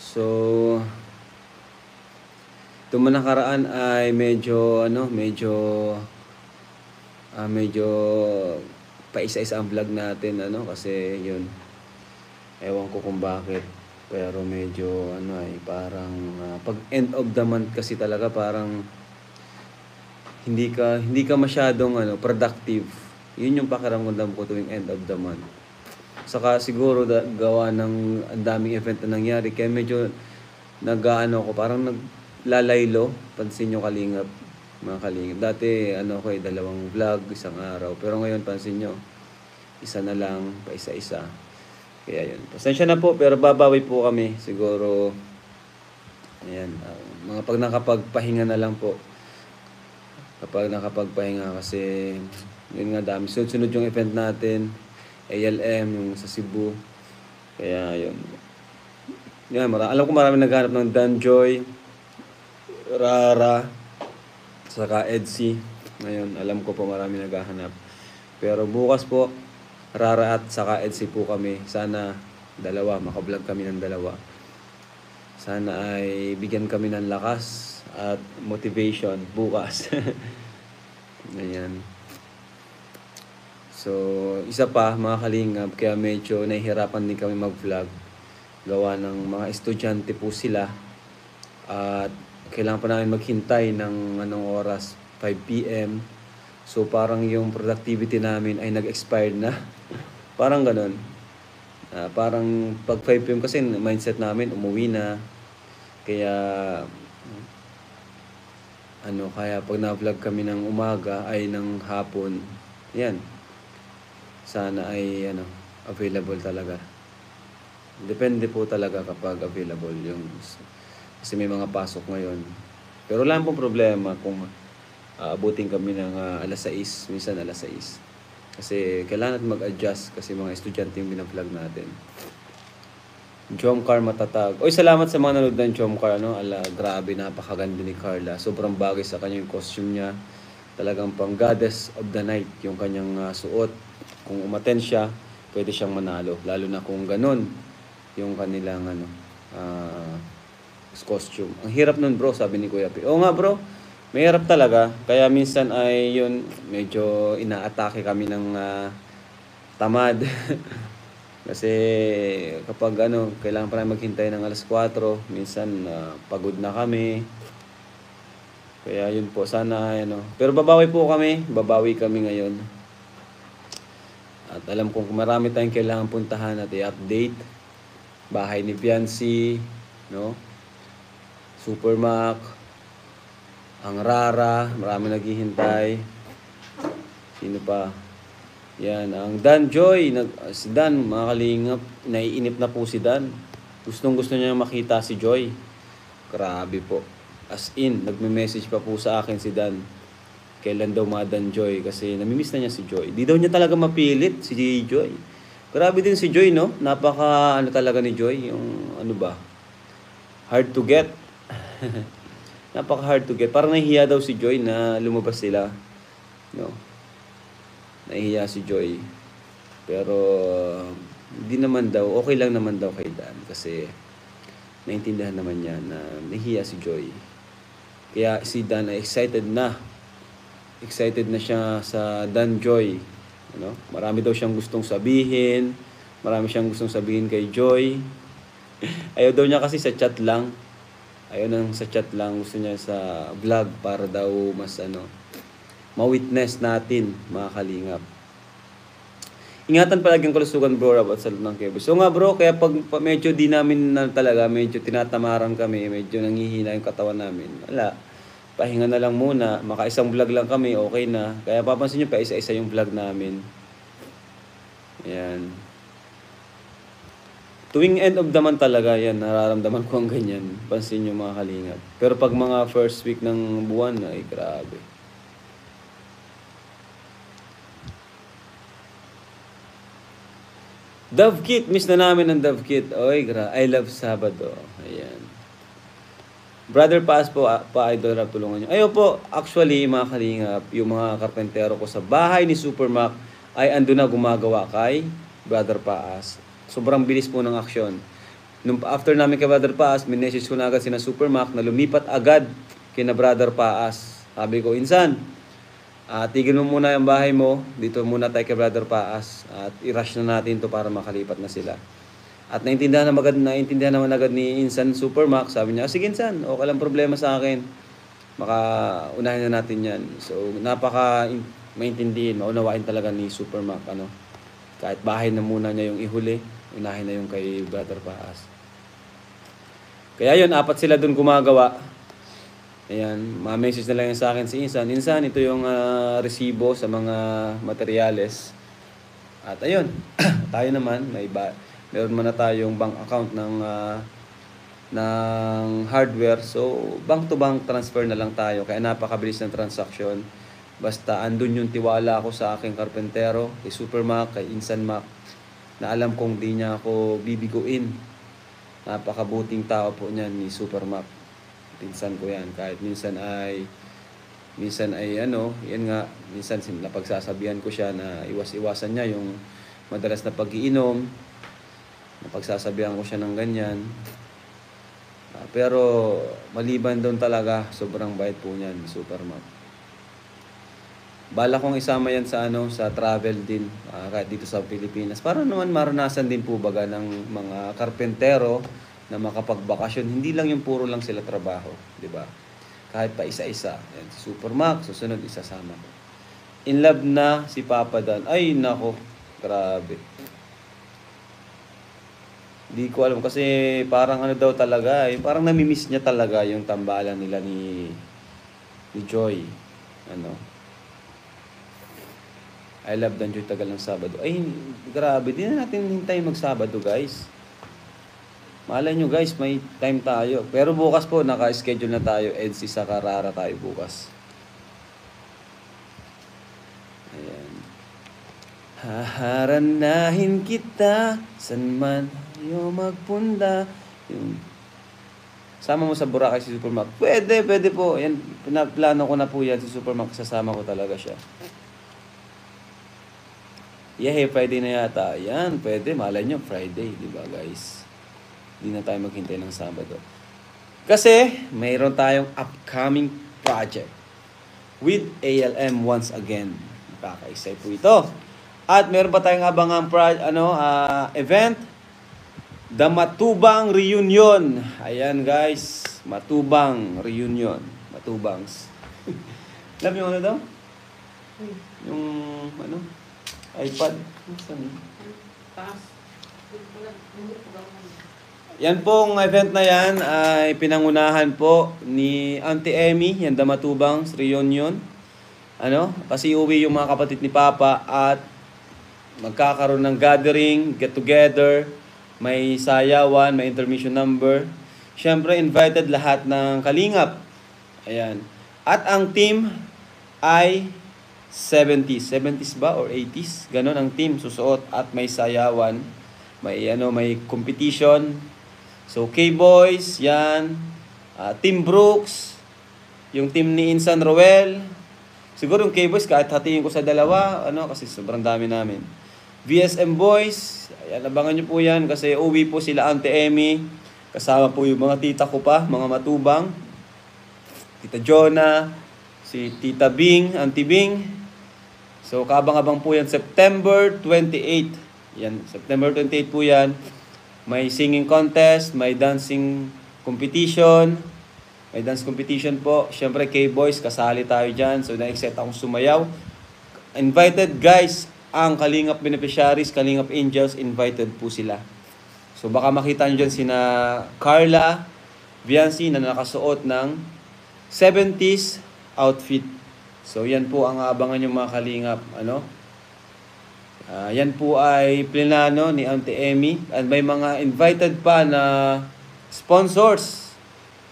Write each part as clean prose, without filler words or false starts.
So, itong nakaraan ay medyo medyo paisa-isa ang vlog natin kasi yun. Ewan ko kung bakit. Pero medyo parang pag end of the month kasi talaga parang hindi ka masyadong productive. Yun yung pakiramdam ko tuwing end of the month. Saka siguro gawa ng ang daming event na nangyari kaya medyo ko parang naglalaylo. Pansin nyo kalingap, mga kalingap. Dati ko dalawang vlog isang araw. Pero ngayon pansin nyo, isa na lang, pa isa-isa. Kaya yun. Pasensya na po pero babawi po kami. Siguro, ayan, mga pag nakapagpahinga na lang po. Kapag nakapagpahinga kasi yun nga dami. Sunod-sunod yung event natin. ALM, yung sa Cebu. Kaya yun. Yan, alam ko marami naghanap ng Danjoy, Rara, saka Edsy. Ngayon, alam ko po marami naghahanap. Pero bukas po, Rara at saka Edsy po kami. Sana dalawa, makablog kami ng dalawa. Sana ay bigyan kami ng lakas at motivation bukas. Ayan. So, isa pa, mga kalingap, kaya medyo nahihirapan din kami mag-vlog. Gawa ng mga estudyante po sila. At kailangan pa namin maghintay ng anong oras, 5 p.m. So, parang yung productivity namin ay nag-expired na. Parang ganun. Parang pag 5 p.m. kasi mindset namin, umuwi na. Kaya, kaya pag na-vlog kami ng umaga ay ng hapon, yan. Sana ay available talaga. Depende po talaga kapag available yung kasi may mga pasok ngayon. Pero wala pong problema kung abutin kami ng alas 6, minsan alas 6. Kasi kailangan natin mag-adjust kasi mga estudyante yung binablog natin. Jomcar matatag. Oy, salamat sa mga nanood ng Jomcar, grabe, napakaganda ni Carla. Sobrang bagay sa kanya yung costume niya. Talagang pang goddess of the night yung kanyang suot. Kung umattend siya, pwede siyang manalo. Lalo na kung ganun yung kanilang costume. Ang hirap nun bro, sabi ni Kuya P. Oo nga bro, may hirap talaga. Kaya minsan ay yun, medyo inaatake kami ng tamad. Kasi kapag kailangan pa namin maghintay ng alas 4, minsan pagod na kami. Kaya yun po, sana Pero babawi kami ngayon. At alam kong marami tayong kailangan puntahan at i-update. Bahay ni Fiancé, Supermac, ang Rara, marami naghihintay. Sino pa? Yan, ang Dan Joy, si Dan, mga kalingap, naiinip na po si Dan. Gustong-gusto niya makita si Joy. Grabe po. As in, nagme-message pa po sa akin si Dan. Kailan daw madan Joy kasi namimiss na niya si Joy. Di daw niya talaga mapilit si Joy. Grabe din si Joy, no? Napaka talaga ni Joy, yung hard to get. Napaka hard to get. Parang nahihiya daw si Joy na lumabas sila. No? Nahihiya si Joy. Pero hindi naman daw, okay lang naman daw kay Dan kasi naintindihan naman niya na nahihiya si Joy. Kaya si Dan ay excited na. Excited na siya sa Dan Joy. Marami daw siyang gustong sabihin. Marami siyang gustong sabihin kay Joy. Ayaw daw niya kasi sa chat lang. Ayaw nang sa chat lang. Gusto niya sa vlog para daw mas ma-witness natin, mga kalingap. Ingatan palagi ang kalusugan bro, at sa ng kebo. So nga bro, kaya pag medyo di namin talaga, medyo tinatamaran kami, medyo nanghihina yung katawan namin. Wala. Pahinga na lang muna. Makaisang vlog lang kami, okay na. Kaya papansin nyo pa isa-isa yung vlog namin. Ayan. Tuwing end of the month talaga, yan, nararamdaman ko ang ganyan. Pansin nyo mga kalingap. Pero pag mga first week ng buwan, ay grabe. Dove Kit, miss na namin ang Dove Kit. Oy, I love Sabado. Ayan. Brother Paas po, pa-idol rap, tulungan nyo. Ayun po, actually, mga kalingap, yung mga karpentero ko sa bahay ni Supermac ay ando na gumagawa kay Brother Paas. Sobrang bilis po ng aksyon. Nung after namin kay Brother Paas, minessage ko na agad sina Supermac na lumipat agad kina Brother Paas. Sabi ko, Insan, tigil mo muna yung bahay mo, dito muna tayo kay Brother Paas at i-rush na natin to para makalipat na sila. At naintindihan naman agad ni Insan Supermac, sabi niya, sige Insan, okay lang problema sa akin. Unahin na natin yan. So, maintindihin, maunawain talaga ni Supermac, kahit bahay na muna niya yung ihuli, unahin na yung kay Brother Paas. Kaya yun, 4 sila dun gumagawa. Ayan, ma-message na lang yan sa akin si Insan. Insan, ito yung resibo sa mga materyales. At ayun, tayo naman, meron man na tayong bank account ng hardware. So, bank to bank transfer na lang tayo. Kaya napakabilis ng transaction. Basta andun yung tiwala ko sa aking karpentero, kay Supermac, kay Insan Mac, na alam kong di niya ako bibiguin. Napakabuting tao po niyan ni Supermac. Pinsan ko yan. Kahit minsan ay yan nga, minsan napagsasabihan ko siya na iwas-iwasan niya yung madalas na pag-iinom. Napagsasabihan ko siya ng ganyan. Pero maliban doon talaga, sobrang bait po niyan, Supermac. Bala kong isama yan sa travel din, kahit dito sa Pilipinas. Para naman maranasan din po baga ng mga karpentero na makapagbakasyon. Hindi lang yung puro lang sila trabaho, di ba? Kahit pa isa-isa. Yan, si Supermac, susunod isasama ko. In love na si Papa Dan. Ay, nako, grabe. Di ko alam kasi parang daw talaga, parang namimiss niya talaga yung tambalan nila ni Joy. I love Dan Joy, tagal ng Sabado. Ay, grabe, di na natin hintay mag-Sabado, guys. Malay nyo, guys, may time tayo. Pero bukas po, naka-schedule na tayo. EDC sa Carrara tayo bukas. Ayan. Haharanahin kita, san man yo magpunta. Sama mo sa Boracay si Supermac. Pwede po. Yan, plano ko na po yan si Supermac. Sasama ko talaga siya. Friday na yata. Yan, pwede. Malay nyo, Friday. Diba, guys? Hindi na tayo maghintay ng Sabado. Kasi, mayroon tayong upcoming project with ALM once again. Nakaka-excite po ito. At meron pa tayong abangang event. The Matubang Reunion. Ayan, guys. Matubang Reunion. Matubangs. Alam mo daw? Yung, iPad. Yan pong event na yan ay pinangunahan po ni Auntie Emmy, yan Damatubangs Reunion. Kasi uwi yung mga kapatid ni Papa at magkakaroon ng gathering, get together, may sayawan, may intermission number. Siyempre, invited lahat ng kalingap. Ayan. At ang team ay 70s ba or 80s, ganon ang team susuot at may sayawan, may competition. So K-Boys, yan, Team Brooks, yung team ni Insan Roel. Siguro yung K-Boys kahit hatiin ko sa dalawa, kasi sobrang dami namin. VSM Boys, ayan, abangan nyo po yan kasi uwi po sila Auntie Emmy, kasama po yung mga tita ko pa, mga matubang, Tita Jonah, si Tita Bing, Auntie Bing. So, kaabang-abang po yan, September 28. Yan, September 28 po yan. May singing contest, may dancing competition. May dance competition po. Siyempre, K-Boys, kasali tayo dyan. So, na-excite akong sumayaw. Invited, guys, ang Kalingap beneficiaries, Kalingap Angels, invited po sila. So, baka makita nyo dyan sina Carla Viancy na nakasuot ng 70s outfit. So, yan po ang abangan yung mga kalingap. Yan po ay plinano ni Auntie Emmy. At may mga invited pa na sponsors.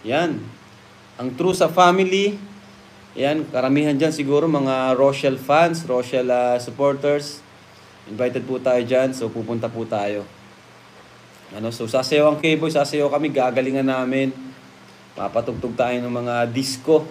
Yan. Ang True sa Family. Yan, karamihan dyan siguro mga Rochelle fans, Rochelle supporters. Invited po tayo dyan. So, pupunta po tayo. So, sasayaw ang K-Boy, sasayaw kami, gagalingan namin. Papatugtog tayo ng mga disco.